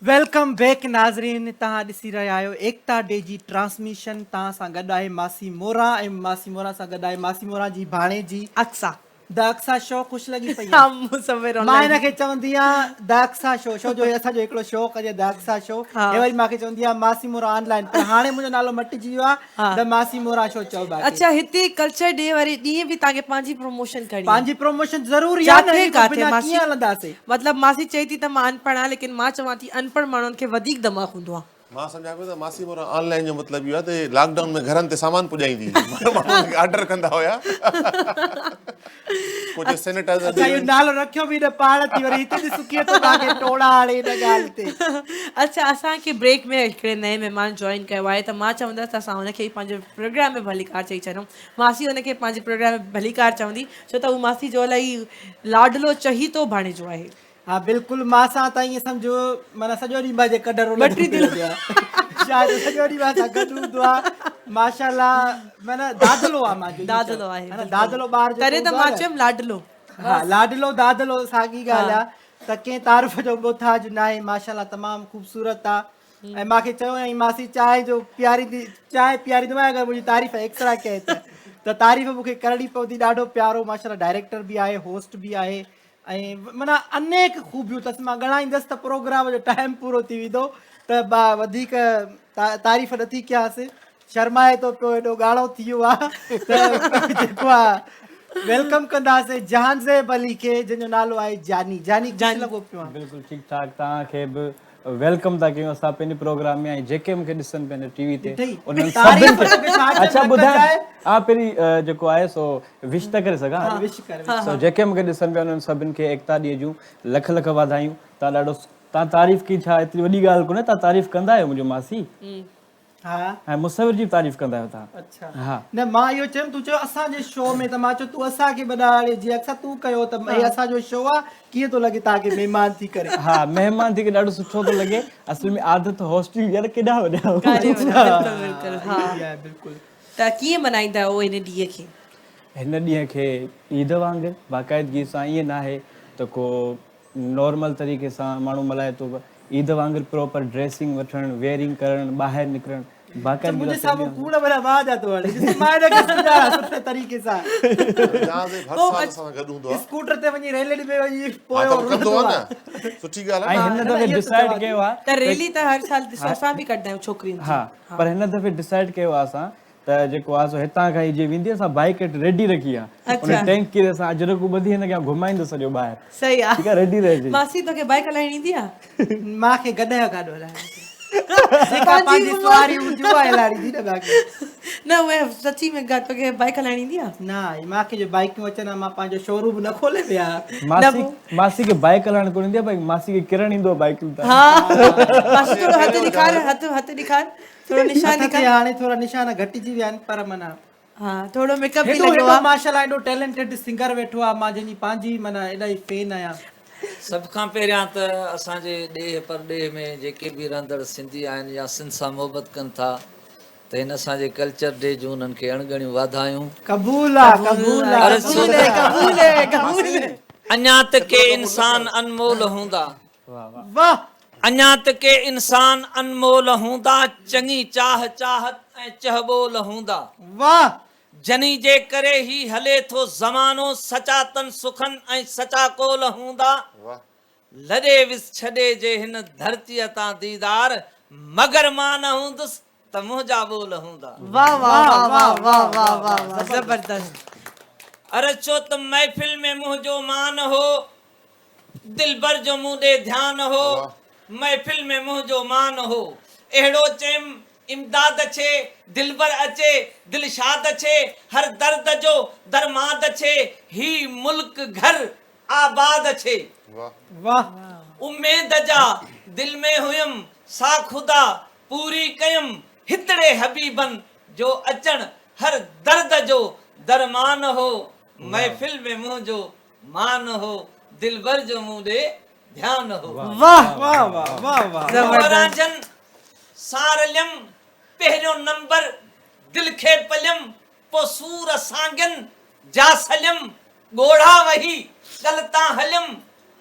वेलकम बैक नाज़रीन। तव्हां ॾिसी रहिया आहियो एकता डे जी ट्रांसमिशन। तव्हां सां गॾु आहे मासी मोरा ऐं मासी मोरा सां गॾु आहे मासी मोरा जी भाणे जी अक्सा द अक्सा शो। ख़ुशि लॻी पई हाँ आहे। मुसविर मां ऑनलाइन हिनखे चवंदी आहियां द अक्सा शो। छो जो असांजो हिकिड़ो शो कजे द अक्सा शो। हाँ। हे वरी मूंखे चवंदी आहे मासी मोरा ऑनलाइन। पर हाणे मुंहिंजो नालो मटिजी वियो हाँ। आहे द मासी मोरा शो चओ बाक़ी। अच्छा हिते कल्चर डे वारे ॾींहुं बि तव्हांखे पंहिंजी प्रमोशन करणी आहे। पंहिंजी प्रमोशन ज़रूरी आहे न, जाथे हिन खां काथे बिना मासी कीअं हलंदासीं। मतिलबु मासी चए थी त मां अनपढ़ आहियां लेकिन मां चवां थी अनपढ़ माण्हुनि खे वधीक दिमाग़ हूंदो आहे। मां सम्झां पियो त मासी मोरा ऑनलाइन जो मतिलबु इहो आहे त लॉकडाउन में घरनि ते सामान पुॼाईंदी माण्हुनि खे ऑर्डर कंदा हुया। कुझु सैनिटाइज़र अच्छा इहो नालो रखियो बि न पाण थी वरी हिते ॾिस कीअं थो तव्हांखे टोड़ा हाणे हिन ॻाल्हि ते। अच्छा असांखे ब्रेक में हिकिड़े नए महिमान जॉइन कयो आहे त मां चवंदसि त असां हुनखे पंहिंजे प्रोग्राम में भलीकार चई छॾूं। मासी हुनखे पंहिंजे प्रोग्राम में भलीकार चवंदी छो त उहो मासी जो इलाही लाडलो चहीतो भाणे जो आहे। हाँ बिल्कुलु। मां सां त ईअं सम्झो माना सॼो ॾींहुं मुंहिंजे कॾर मटी दिलि। शायदि सॼो ॾींहुं मां सां गॾु हूंदो आहे। माशाल्लाह माना दादलो आहे मुंहिंजो। दादलो आहे है न, दादलो ॿार जेको तॾहिं त हूंदो मां आहे न। चयमि लाडलो। हा लाडलो दादलो साॻी ॻाल्हि आहे। त कंहिं तारीफ़ जो मोहताज न आहे। माशाल्लाह तमामु ख़ूबसूरत आहे। ऐं मूंखे चयो ऐं मासी चांहि जो चांहि पीआरींदो आहियां अगरि मुंहिंजी तारीफ़ एक्स्ट्रा कए त तारीफ़ मूंखे करणी पवंदी। ॾाढो प्यारो माशाल्लाह डायरेक्टर बि आहे, होस्ट बि आहे ऐं माना अनेक ख़ूबियूं अथसि। मां ॻणाईंदसि त प्रोग्राम जो टाइम पूरो थी वेंदो त वधीक तारीफ़ नथी कयांसि। शर्माए थो पियो, हेॾो ॻाढ़ो थी वियो आहे त जेको आहे वेलकम कंदासीं जहानज़ेब अली खे जंहिंजो नालो आहे जानी। जानी ख़ुशि लॻो पियो आहे। बिल्कुलु ठीकु ठाक। तव्हांखे बि वेलकम था कयूं असां पंहिंजे प्रोग्राम में। ऐं जेके मूंखे ॾिसनि पंहिंजे टीवी ते उन्हनि तारीफ़ सभिनि तोखे छा खे अच्छा चवणु ॿुधाए कजाए? हा पहिरीं जेको आहे सो विश त करे सघां। विश कर। सो जेके मूंखे ॾिसनि पिया उन्हनि सभिनि खे एकता ॾींहं जूं लख लख वाधायूं। तव्हां ॾाढो तव्हां तारीफ़ की छा एतिरी वॾी ॻाल्हि कोन्हे। तव्हां तारीफ़ कंदा आहियो मुंहिंजो मासी हा ऐं मुसविर जी तारीफ़ कंदा आहियो तव्हां। अच्छा हा न मां इहो चयुमि तूं चयो असांजे शो में त मां चयो तूं असांखे ॿुधाए जीअं अक्सर तूं कयो त भई असांजो शो आहे कीअं थो लॻे तव्हांखे महिमान थी करे। हा महिमान थी करे ॾाढो सुठो थो लॻे। असल में आदत हॉस्टिंग यार केॾा वॾा बिल्कुलु हा बिल्कुलु। त कीअं मल्हाईंदा आहियो हिन ॾींहं खे? हिन ॾींहं खे ईद वांगुरु बाक़ाइदगी सां ईअं न आहे त को नॉर्मल तरीक़े सां माण्हू मल्हाए थो। ईद वांगुरु प्रॉपर ड्रेसिंग वठणु, वेयरिंग करणु, ॿाहिरि निकिरणु बाक़ाइदगी मुंहिंजे सां साम्हूं कूड़ भला वाह जा थो हले। ॾिस मां हिनखे सुञाणा सुठे तरीक़े सां। जहाज़ हर साल असां गॾु हूंदो आहे। स्कूटर ते वञी रैली में वञी हा पोयो त कंदो आहे न। सुठी ॻाल्हि ऐं आहे। हिन दफ़े डिसाइड कयो आहे त रैली त हर साल ॾिसो असां बि कढंदा आहियूं छोकिरियुनि जी। हा पर हिन दफ़े डिसाइड कयो आहे असां त त जेको आहे सो हितां खां ई जीअं वेंदी असां बाइक रेडी रखी आहे उन टैंक खे असां अजरक ॿधी हिन खे घुमाईंदो सॼो ॿाहिरि सही आहे ठीकु आहे रेडी रहिजी मासी तोखे बाइक हलाइण ईंदी आहे मूंखे गॾ जो गाॾो हलाइण जेका पंहिंजी सवारी हूंदी उहा हलाईंदी न बाक़ी न उहे सची में तोखे बाइक हलाइण ईंदी आहे न मूंखे जो बाइकूं अचनि मां पंहिंजो शोरूम न खोले पिया मासी खे बाइक हलाइण कोन ईंदी आहे भाई मासी खे किरण ईंदो आहे बाइक हा मासी थोरो हथ ॾेखार हथ ॾेखार थोरो निशान ॾेखार हाणे थोरा निशान घटिजी विया आहिनि पर माना हा थोरो मेकअप बि हेॾो लॻो आहे माशाल्लाह एॾो टैलेंटेड सिंगर वेठो आहे मां जंहिंजी पंहिंजी माना इलाही फैन आहियां सभ खां पहिरियां त असांजे ॾेह परॾेह में जेके बि रहंदड़ सिंधी आहिनि या सिंध सां मोहबत कनि था त हिन असांजे कल्चर डे जूं उन्हनि खे अणगणियूं वाधायूं क़बूल आहे क़बूल कबूल अञा त के इंसान अनमोल हूंदा वाह अञा त के इंसान अनमोल हूंदा चङी चाह चाहत ऐं चहबोल हूंदा वाह जनी जे करे ही हले थो ज़मानो सचा तन सुखन ऐं सचा कोल हूंदा लॾे विस छॾे जे हिन धरतीअ तां दीदार मगर मां न हूंदुसि त मुंहिंजा बोल हूंदा वाह वाह वाह वाह वाह वाह जबरदस्त अरे छो त महफ़िल में मुंहिंजो मान हो दिलबर जो मूं ॾे ध्यान हो महफ़िल में मुंहिंजो मान हो अहिड़ो चयमि इमदाद छे दिलबर अचे दिलशाद छे हर दर्द जो दरमाद छे ही मुल्क घर आबाद छे वाह उम्मीद जा दिल में हुयम सा खुदा पूरी कयम हितड़े हबीबन जो अचण हर दर्द जो दरमान हो महफिल में मुंहिंजो मान हो दिलबर जो मूं ॾे ध्यान हो वाह वाह वाह वाह वाह राजन सारलम पहिरियों नंबर दिल खे पलियम पो सूर सांगन जा सलियम ॻोढ़ा वही कल तां हलियम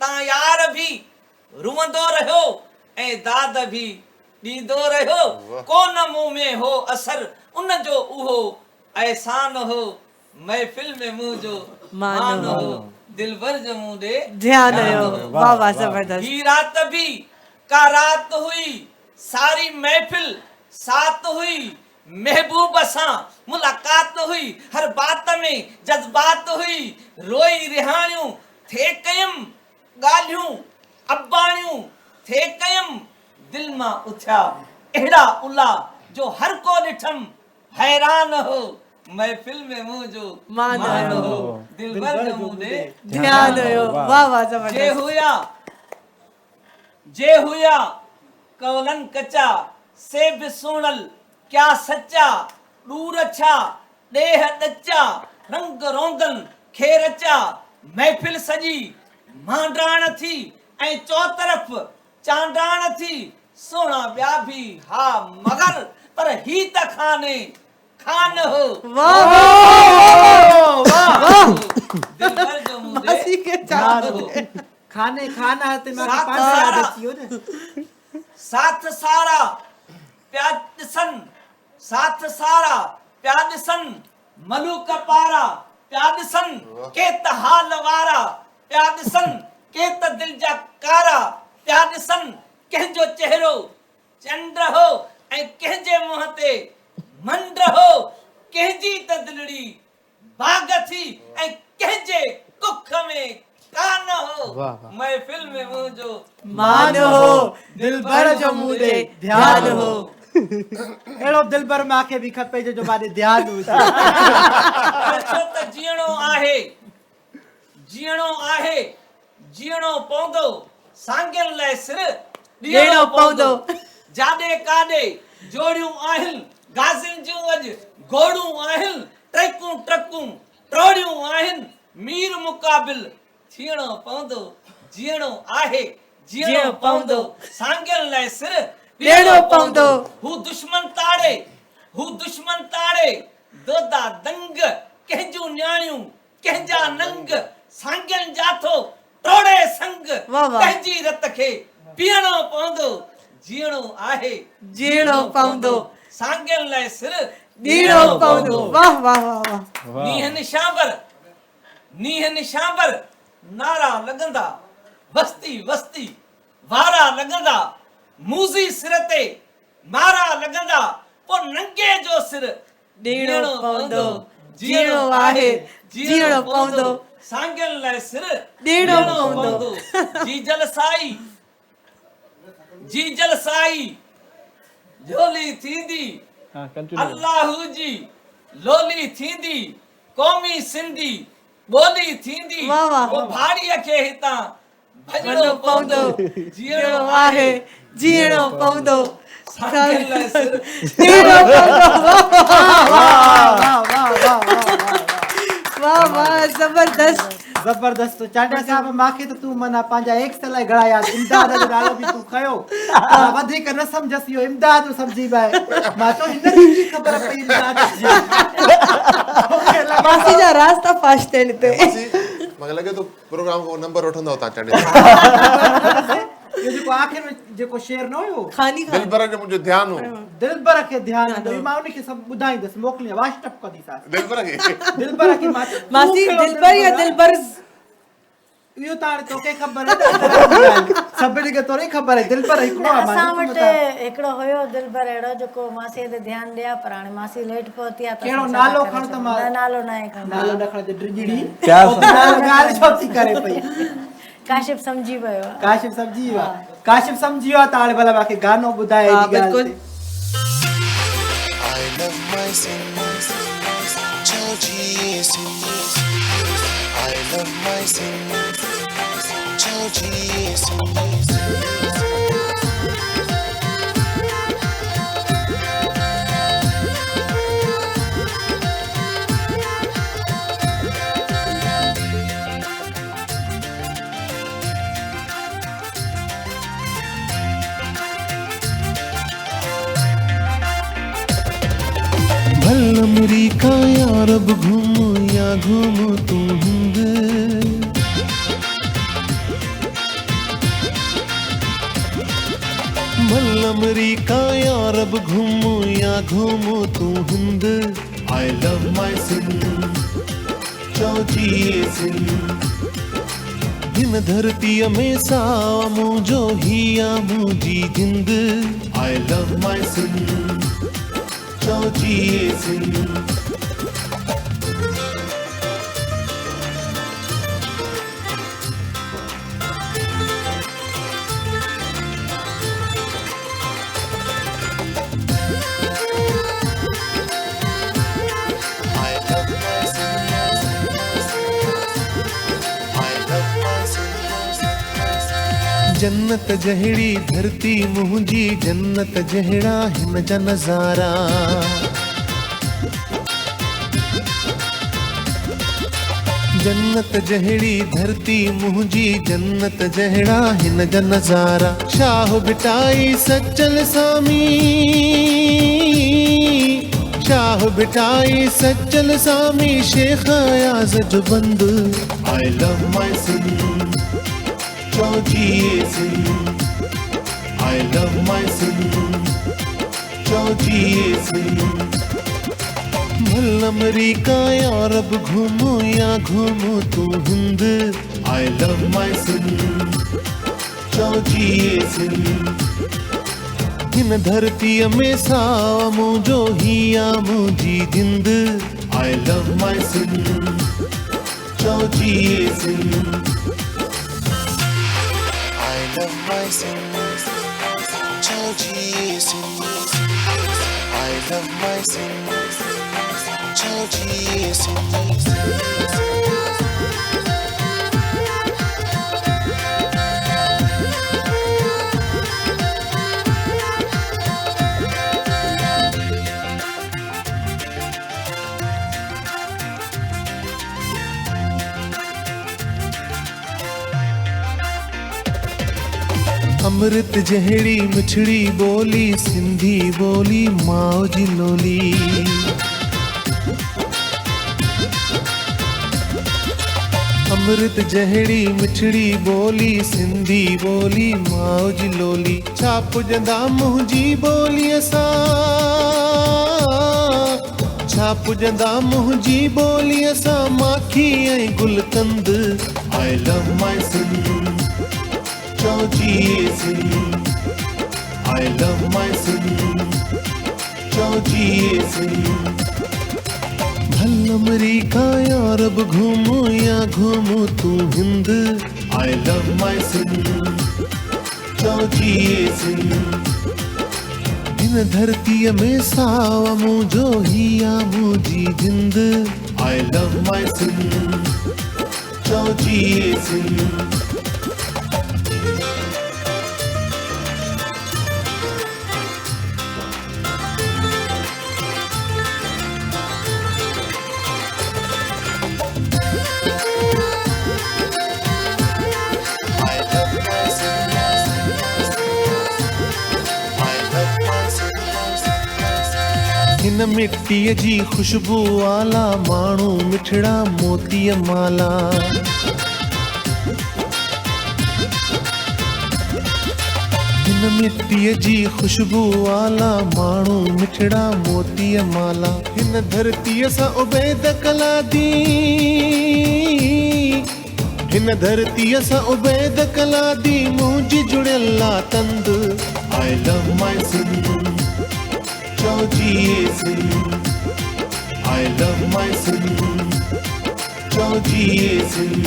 तां यार भी रुवंदो रहियो ऐं दाद भी ॾींदो रहियो कोन मुंह में हो असर उन जो उहो एहसान हो महफिल में मुंहिंजो मान हो दिलबर जो मूं ॾे ध्यान हो वाह वाह जबरदस्त ही रात भी का रात हुई सारी महफिल साथ हुई महबूब सां मुलाकात हुई हर बात में जज्बात हुई रोई रिहाणियूं थे कयम ॻाल्हियूं अबाणियूं थे कयम दिल मां उथिया अहिड़ा उला जो हर को ॾिठम हैरान हो महफिल में मुंहिंजो मान हो दिलबर जो मूं ॾे ध्यान हो वाह वाह जबरदस्त जे हुया कौलन कचा से भी सुनल क्या सच्चा दूर अच्छा देह दच्चा रंग रोंगन खेर अच्छा महफिल सजी मांडाण थी ऐं चौतरफ चांडाण थी सोना ॿिया भी हा मगर पर ही त खान हो वाह वाह दिलबर जो मूं ॾे मासी के ध्यान चाह हो खाने खाना है ते मां साथ पांच याद सारा। अची वियो न साथ सारा प्या ॾिसन साथ सारा प्या ॾिसन मलूक पारा प्या ॾिसन के त हाल वारा प्या ॾिसन के त दिल जा कारा प्या ॾिसन कंहिंजो चेहरो चंड हो ऐं कंहिंजे मुंहं ते मंड हो कंहिंजी त दिलड़ी बाग थी ऐं कंहिंजे कुख में कान हो महफिल में मुंहिंजो मान हो दिलबर जो मूं ॾे ध्यान हो अहिड़ो दिलबर मूंखे बि खपे जो मां ॾे ध्यानु हुजे छो त जीअणो आहे जीअणो पवंदो सांगन लाइ सिर ॾियणो पवंदो जाॾे काॾे जोड़ियूं आहिनि गाज़िन जूं अॼु घोड़ूं आहिनि ट्रैकूं ट्रकूं टोड़ियूं आहिनि मीर मुक़ाबिल थियणो पवंदो जीअणो आहे जीअणो पवंदो सांगन लाइ सिर ॾियणो पवंदो हू दुश्मन ताड़े दोदा दंग कंहिंजूं न्याणियूं कंहिंजा नंग सांगन जाथो टोड़े संग वाह वाह कंहिंजी रत खे पीअणो पवंदो जीअणो आहे जीअणो पवंदो सांगन लाइ सिर ॾियणो पवंदो वाह वाह वाह वाह नीह निशांबर नारा लॻंदा वस्ती वस्ती वारा लॻंदा मूज़ी सिर ते मारा लॻंदा पोइ नंगे जो सिर ॾियणो पवंदो जीअणो आहे जीअणो पवंदो सांगल लाइ सिर ॾियणो पवंदो जी जल साई झोली थींदी हाँ कंटिन्यू अल्लाह जी लोली थींदी क़ौमी सिंधी ॿोली थींदी वाह, वाह। वो भाड़ीअ खे हितां वञणो भॼणो पवंदो पवंदो जीअणो आहे जीअणो पवंदो सांगल लाइ सिर ॾियणो पवंदो वाह वाह वाह ज़बरदस्त ज़बरदस्त चांडिया साहब मांखे त तूं माना पंहिंजा एक्स लाइ घड़ा इमदाद जो नालो बि तूं खयो वधीक न सम्झसि इहो इमदाद जो सम्झी पाए मां चयो हिन जी ख़बर पई इमदाद जी मासी जा रास्ता फाश थियनि हिते मूंखे लॻे थो प्रोग्राम को नंबर वठंदव तव्हां चांडिया इहो जेको आख़िर में जेको शेर न हुयो खानी खानी दिलबर जो मुंहिंजो ध्यानु हो दिलबर खे ध्यानु ॾियो मां उनखे सभु ॿुधाईंदसि मोकिलियां व्हाट्सएप कंदीसांसि दिलबर खे दिलबर खे मां मासी दिलबर या दिलबर्स इहो त हाणे तोखे ख़बर आहे सभिनी खे तोरे ख़बर आहे दिलबर हिकिड़ो आहे असां मां वटि हिकिड़ो हुयो दिलबर अहिड़ो जेको मासीअ ते ध्यानु ॾिया पर हाणे मासी लेट पहुती आहे कहिड़ो नालो खण त मां नालो न आहे खणो नालो न खण ड्रिजड़ी प्यार ॻाल्हि छो थी करे पई काशिफ सम्झी वियो आहे काशिफ सम्झी वियो आहे काशिफ सम्झी वियो आहे त हाणे भला मूंखे गानो ॿुधाए हा हेॾी ॻाल्हि बिल्कुलु ते। I love my sins, Georgie sins. I love my sins, Georgie sins. भल अमरीका या अरब घूमू या घूमू तू हिंद भल अमरीका या अरब घूमू या घूमू तू Hind I love my Sindh चौची सिंध हिन धरतीअ में सावा मुंहिंजो हिया मुंहिंजी जिंद आई लव माय सिंध चौची सिंध जन्नत जहिड़ी धरती मुंहिंजी जन्नत जहिड़ा हिन जा नज़ारा जन्नत जहिड़ी धरती मुंहिंजी जन्नत जहिड़ा हिन जा नज़ारा शाह बिटाई सचल सामी शाह बिटाई सचल सामी शेख आयाज़ जो बंद I love my Sindh Georgie sings, I love my sins. Georgie sings. भल अमरीका या अरब घूमू या घूमू तू Hind I love my sins. Georgie sings. हिन धरतीअ में सावा मुंहिंजो हिया मुंहिंजी जिंद I love my sins. Georgie sings. I love my sins, Georgie sins. I love my sins, Georgie sins. अमृत जहिड़ी मिठड़ी बोली सिंधी बोली माओ जी लोली अमृत जहिड़ी मिठड़ी बोली सिंधी बोली माओ जी लोली छा पुजंदा मुंहिंजी ॿोलीअ सां छा पुजंदा मुंहिंजी ॿोलीअ सां माखी ऐं गुलकंद I love my Sindh Georgie sings, I love my sins. Georgie sings. भल अमरीका या अरब घूमूं या घूमूं तू Hind, I love my Sindh, चओ जी ये सिंध। हिन धरतीअ में सावा मुंहिंजो हिया मुंहिंजी जिंद, आई लव माई सिंध, चओ जी ये सिंध। हिन मिट्टीअ जी खुशबू वाला माण्हू मिठड़ा मोतीअ माला। हिन मिट्टीअ जी खुशबू वाला माण्हू मिठड़ा मोतीअ माला। हिन धरतीअ सां उबैद कला दी, हिन धरतीअ सां उबैद कला दी मुंहिंजी जुड़ियल आ तंद, आई लव माई सिंध, चओ जी ये Sindh, I love my Sindh, चओ जी ये सिंध।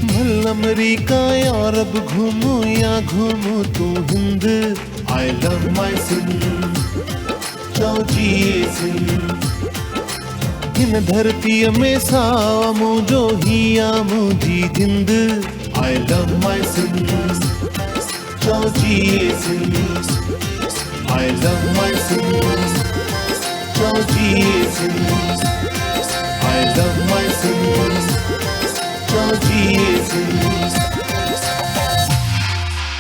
भल अमरीका या अरब घूमूं या घूमूं तू Hind, I love my Sindh, चओ जी ये सिंध। हिन धरतीअ में सावा मुंहिंजो हिया मुंहिंजी जिंद, आई लव माई सिंध, चओ जी ये Sindh, I love my Sindh, चओ जी ये Sindh, I love my Sindh, चओ जी ये सिंध।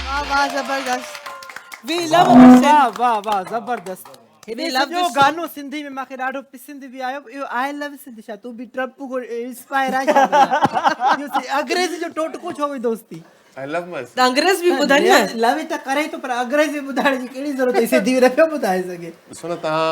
वाह वाह जबरदस्त। We love our Sindh. वाह वाह वाह ज़बरदस्त। We हे love सॼो this गानो सिंधी में मूंखे ॾाढो पसंद बि आयो। इहो आई लव सिंध छा तूं बि ट्रम्प को इंस्पायर आहे छा? इहो अंग्रेज़ी जो टोटको छो हुई दोस्ती? आई लव माई त अंग्रेज बि ॿुधनि न। लव त करे थो पर अंग्रेज़ी ॿुधाइण जी कहिड़ी ज़रूरत आहे? सिंधी में पियो ॿुधाए सघे। ॾिसो न तव्हां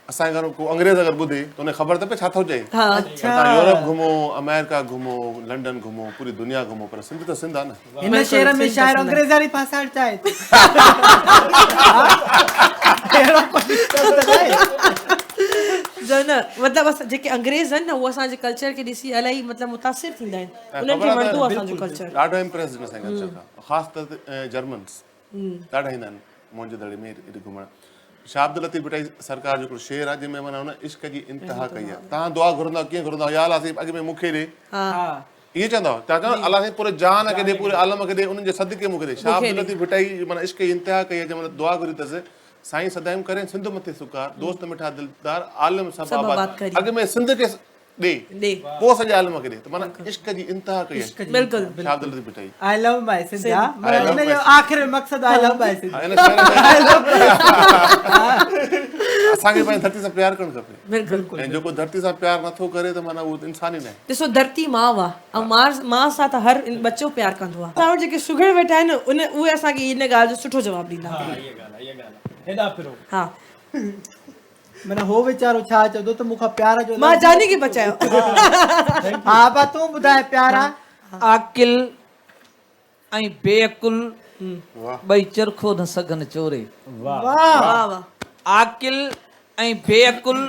असांजे घर में को अंग्रेज़ अगरि ॿुधे त उनखे ख़बर त पए छा थो चए। हा तव्हां यूरोप घुमो, अमेरिका घुमो, लंडन घुमो, पूरी दुनिया घुमो, पर सिंध त सिंध आहे न। हिन शहर में शायर अंग्रेज़ वारी फासाइण चाहे थो। अहिड़ो कुझु त न आहे। जो न मतिलबु असां जेके अंग्रेज़ आहिनि न उहे असांजे कल्चर खे ॾिसी इलाही मतिलबु मुतासिर थींदा आहिनि। उन्हनि खे वणंदो आहे असांजो कल्चर। ॾाढो इम्प्रेस आहिनि असांजे कल्चर खां, ख़ासि तौर जर्मन्स ॾाढा ईंदा आहिनि मुंहिंजे दड़े में हेॾे घुमण। शाह अब्दुल लतीफ़ भुट्टाई सरकार जो हिकिड़ो शेर आहे जंहिंमें माना हुन इश्क जी इंतिहा कई आहे। तव्हां दुआ घुरंदा कीअं घुरंदा, या अलाह साईं अॻु में मूंखे ॾे, ईअं चवंदा हुआ। तव्हां चवंदा अलाह साईं पूरे जान खे ॾे, पूरे आलम खे ॾे, उन्हनि जे सदके मूंखे ॾे। शाह अब्दुल लतीफ़ भुट्टाई माना इश्क जी इंतिहा कई आहे, जंहिं महिल दुआ घुरी अथसि साईं सदाईं करें सिंध मथे सुकार, दोस्त मिठा दिलदार, आलिम सब आबाद। अॻु में सिंध खे ॾे पोइ सॼे आलम खे ॾे, त माना इश्क जी इंतिहा कई आहे बिल्कुलु Shah Abdul Latif Bhittai. I love my Sindh मतलब इन जो आखिरी मक़सद आई लव माई सिंध। असांखे पंहिंजी धरती सां प्यार करणु खपे। बिल्कुलु। ऐं जेको धरती सां प्यार नथो करे त माना उहो इंसान ई न आहे। ॾिसो धरती माउ आहे ऐं माउ सां त हर बच्चो प्यार कंदो आहे। असां वटि जेके शुगर वेठा आहिनि उन उहे असांखे इन ॻाल्हि जो सुठो जवाबु ॾींदा। हेॾा फिरो हा माना हो वीचारो छा चवंदो त मूंखां प्यार जो मां जानी खे बचायो। हा बा तूं ॿुधाए प्यारा। आकिल ऐं बेअकुल ॿई चरखो न सघनि चोरे। वाह वाह। आकिल ऐं बेअकुल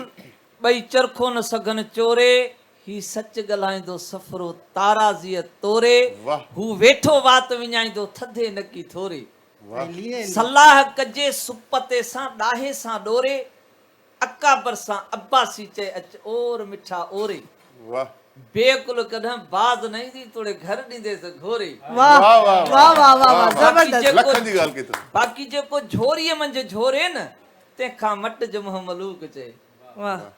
ॿई चरखो न सघनि चोरे, ही सच ॻाल्हाईंदो सफ़रो ताराज़ीअ तोरे, हू वेठो वात विञाईंदो थधे नकी थोरे। सलाह कजे सुपते सां ॾाहे सां ॾोरे, अकाबर सां अब्बासी चए अच ओर मिठा ओरे। बेकुल कॾहिं बाज़ न ईंदी तोड़े घर ॾींदेसि घोरे। बाक़ी जेको झोरीअ मंझि झोरे न तंहिंखां मट जो मुंहुं मलूक चए,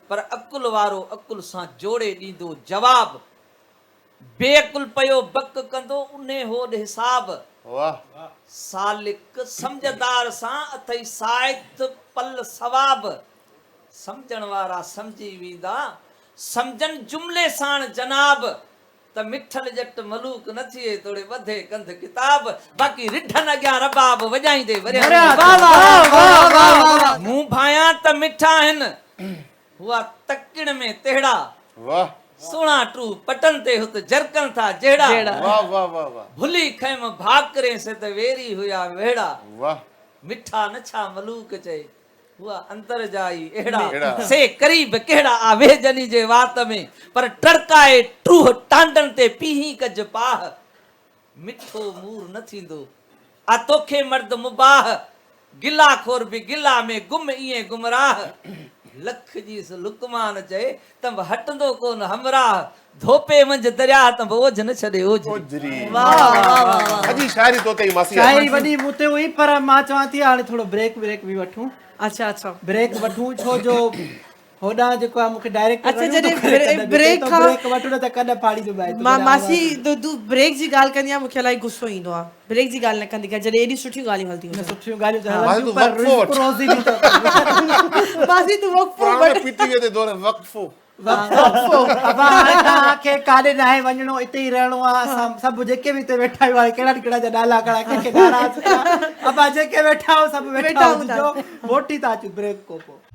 पर अकुल वारो अकुल सां जोड़े ॾींदो जवाब। बेकुल पयो बक कंदो उने होॾ हिसाब। सालिक समझदार सां अथई साइथ पल सवाब। समझण वारा समझी वेंदा, समझन जुमले साण जनाब, त मिठल जट मलूक न थिए तोड़े वधे कंध किताब। बाक़ी रिढन अॻियां रबाब वॼाईंदे मुंहुं भायां त मिठा आहिनि, हुआ तकिड़ में तेड़ा। सोणा टू पटन ते हुत जरकन था जहिड़ा। भुली खैम भाकरे से त वेरी हुया वेड़ा। मिठा न छा मलूक चए, हुआ अंतर जाई एड़ा से करीब केड़ा आवे जनी जे वात में पर टड़काए टूह टांडन ते पीही कज पाह मिठो मूर न थींदो आ तोखे मर्द मुबाह गिला खोर भी गिला में गुम इए गुमराह लख जी लुकमान चए तंब हटंदो कोन हमराह धोपे मंझ दरिया तंब ओझ न छड़े ओझ ओजरी वाह वाह वाह अजी शायरी तो ते मासी शायरी वॾी मूं ते हुई पर मां चवां थी हाणे थोरो ब्रेक बि वठूं अच्छा अच्छा ब्रेक वठूं छो जो होॾां जेको आहे मूंखे डायरेक्ट अच्छा, जॾहिं ब्रेक खां ब्रेक वठूं न त कॾहिं फाड़ी थो पाए मां मासी तूं ब्रेक जी ॻाल्हि कंदी आहे मूंखे इलाही गुस्सो ईंदो आहे ब्रेक जी ॻाल्हि न कंदी कर जॾहिं एॾी सुठियूं ॻाल्हियूं हलंदियूं हुजनि। सुठियूं ॻाल्हियूं त मासी, हलनि तूं पर वक़्फ़ो वठ। रिस्क रोज़ी बि त मासी तूं वक़्फ़ो पुराणे वठ। पीटीवीअ ते दौरे वक़्फ़ो अबा हाणे तव्हांखे काॾे न आहे वञिणो हिते ई रहणो आहे असां सभु जेके बि हिते वेठा आहियूं हाणे कहिड़ा कहिड़ा जा नाला खड़ा कंहिंखे नाराज़ अबा जेके वेठा आहियो सभु वेठा वेठा हुजो मोटी था अचूं ब्रेक खां पोइ